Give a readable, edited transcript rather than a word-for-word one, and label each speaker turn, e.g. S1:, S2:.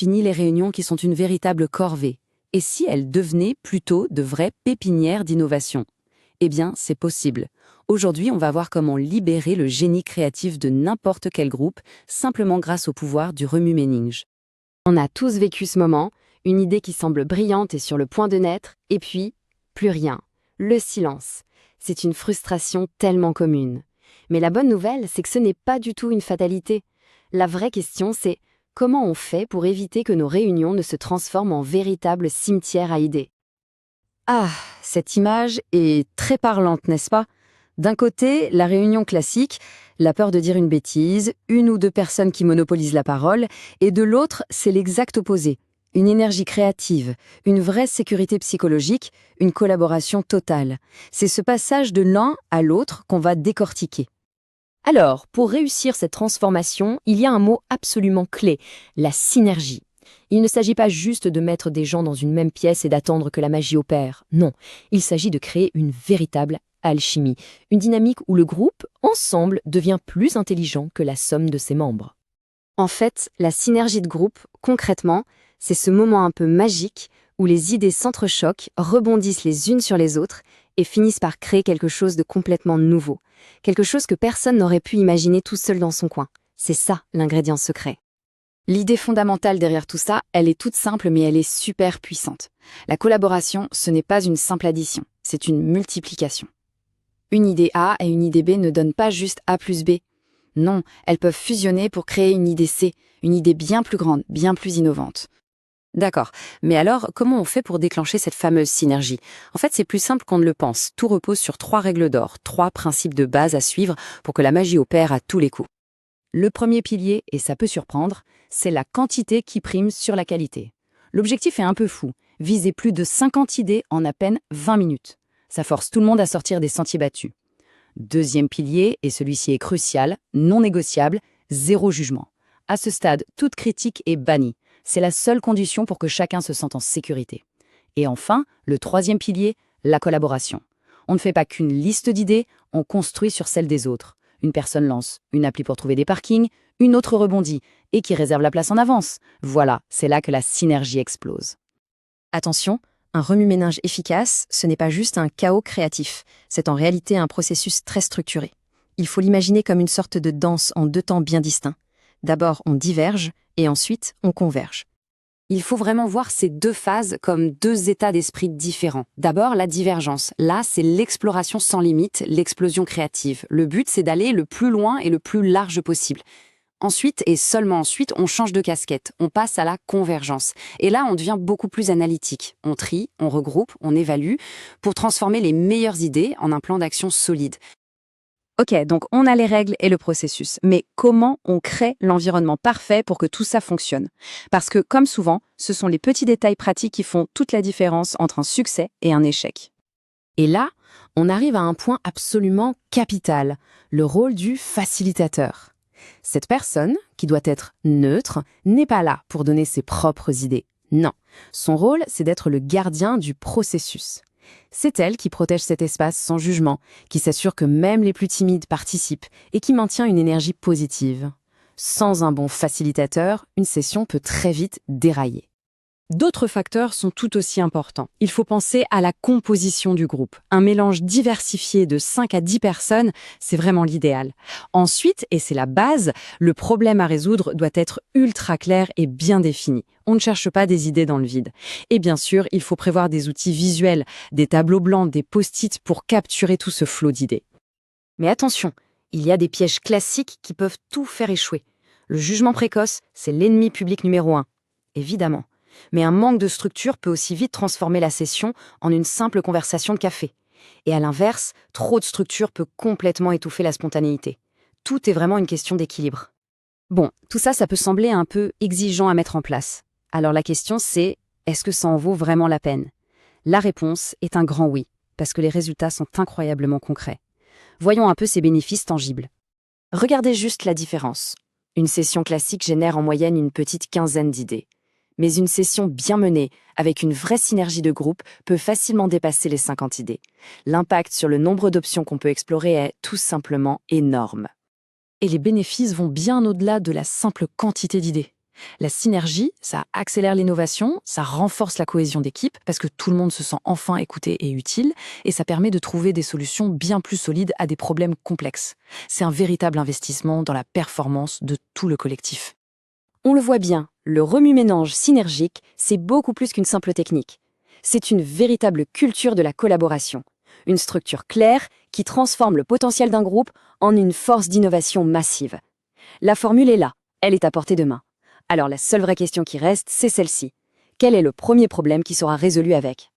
S1: fini les réunions qui sont une véritable corvée. Et si elles devenaient plutôt de vraies pépinières d'innovation? Eh bien, c'est possible. Aujourd'hui, on va voir comment libérer le génie créatif de n'importe quel groupe, simplement grâce au pouvoir du remue-ménage.
S2: On a tous vécu ce moment, une idée qui semble brillante et sur le point de naître, et puis, plus rien. Le silence. C'est une frustration tellement commune. Mais la bonne nouvelle, c'est que ce n'est pas du tout une fatalité. La vraie question, c'est comment on fait pour éviter que nos réunions ne se transforment en véritables cimetières à idées?
S1: Ah, cette image est très parlante, n'est-ce pas? D'un côté, la réunion classique, la peur de dire une bêtise, une ou deux personnes qui monopolisent la parole, et de l'autre, c'est l'exact opposé. Une énergie créative, une vraie sécurité psychologique, une collaboration totale. C'est ce passage de l'un à l'autre qu'on va décortiquer.
S2: Alors, pour réussir cette transformation, il y a un mot absolument clé, la synergie. Il ne s'agit pas juste de mettre des gens dans une même pièce et d'attendre que la magie opère. Non, il s'agit de créer une véritable alchimie, une dynamique où le groupe, ensemble, devient plus intelligent que la somme de ses membres. En fait, la synergie de groupe, concrètement, c'est ce moment un peu magique où les idées s'entrechoquent, rebondissent les unes sur les autres et finissent par créer quelque chose de complètement nouveau. Quelque chose que personne n'aurait pu imaginer tout seul dans son coin. C'est ça, l'ingrédient secret.
S1: L'idée fondamentale derrière tout ça, elle est toute simple mais elle est super puissante. La collaboration, ce n'est pas une simple addition, c'est une multiplication. Une idée A et une idée B ne donnent pas juste A plus B. Non, elles peuvent fusionner pour créer une idée C, une idée bien plus grande, bien plus innovante. D'accord, mais alors comment on fait pour déclencher cette fameuse synergie? En fait, c'est plus simple qu'on ne le pense. Tout repose sur 3 règles d'or, 3 principes de base à suivre pour que la magie opère à tous les coups. Le premier pilier, et ça peut surprendre, c'est la quantité qui prime sur la qualité. L'objectif est un peu fou, viser plus de 50 idées en à peine 20 minutes. Ça force tout le monde à sortir des sentiers battus. Deuxième pilier, et celui-ci est crucial, non négociable, zéro jugement. À ce stade, toute critique est bannie. C'est la seule condition pour que chacun se sente en sécurité. Et enfin, le troisième pilier, la collaboration. On ne fait pas qu'une liste d'idées, on construit sur celle des autres. Une personne lance une appli pour trouver des parkings, une autre rebondit et qui réserve la place en avance. Voilà, c'est là que la synergie explose.
S3: Attention, un remue-ménage efficace, ce n'est pas juste un chaos créatif, c'est en réalité un processus très structuré. Il faut l'imaginer comme une sorte de danse en 2 temps bien distincts. D'abord, on diverge et ensuite, on converge.
S1: Il faut vraiment voir ces 2 phases comme 2 états d'esprit différents. D'abord, la divergence. Là, c'est l'exploration sans limite, l'explosion créative. Le but, c'est d'aller le plus loin et le plus large possible. Ensuite, et seulement ensuite, on change de casquette. On passe à la convergence. Et là, on devient beaucoup plus analytique. On trie, on regroupe, on évalue pour transformer les meilleures idées en un plan d'action solide. Ok, donc on a les règles et le processus, mais comment on crée l'environnement parfait pour que tout ça fonctionne? Parce que, comme souvent, ce sont les petits détails pratiques qui font toute la différence entre un succès et un échec.
S2: Et là, on arrive à un point absolument capital, le rôle du facilitateur. Cette personne, qui doit être neutre, n'est pas là pour donner ses propres idées. Non, son rôle, c'est d'être le gardien du processus. C'est elle qui protège cet espace sans jugement, qui s'assure que même les plus timides participent et qui maintient une énergie positive. Sans un bon facilitateur, une session peut très vite dérailler.
S1: D'autres facteurs sont tout aussi importants. Il faut penser à la composition du groupe. Un mélange diversifié de 5 à 10 personnes, c'est vraiment l'idéal. Ensuite, et c'est la base, le problème à résoudre doit être ultra clair et bien défini. On ne cherche pas des idées dans le vide. Et bien sûr, il faut prévoir des outils visuels, des tableaux blancs, des post-it pour capturer tout ce flot d'idées. Mais attention, il y a des pièges classiques qui peuvent tout faire échouer. Le jugement précoce, c'est l'ennemi public numéro 1. Évidemment. Mais un manque de structure peut aussi vite transformer la session en une simple conversation de café. Et à l'inverse, trop de structure peut complètement étouffer la spontanéité. Tout est vraiment une question d'équilibre. Bon, tout ça, ça peut sembler un peu exigeant à mettre en place. Alors la question c'est, est-ce que ça en vaut vraiment la peine? La réponse est un grand oui, parce que les résultats sont incroyablement concrets. Voyons un peu ces bénéfices tangibles. Regardez juste la différence. Une session classique génère en moyenne une petite quinzaine d'idées. Mais une session bien menée, avec une vraie synergie de groupe, peut facilement dépasser les 50 idées. L'impact sur le nombre d'options qu'on peut explorer est tout simplement énorme. Et les bénéfices vont bien au-delà de la simple quantité d'idées. La synergie, ça accélère l'innovation, ça renforce la cohésion d'équipe parce que tout le monde se sent enfin écouté et utile, et ça permet de trouver des solutions bien plus solides à des problèmes complexes. C'est un véritable investissement dans la performance de tout le collectif.
S2: On le voit bien, le remue-ménage synergique, c'est beaucoup plus qu'une simple technique. C'est une véritable culture de la collaboration. Une structure claire qui transforme le potentiel d'un groupe en une force d'innovation massive. La formule est là, elle est à portée de main. Alors la seule vraie question qui reste, c'est celle-ci. Quel est le premier problème qui sera résolu avec ?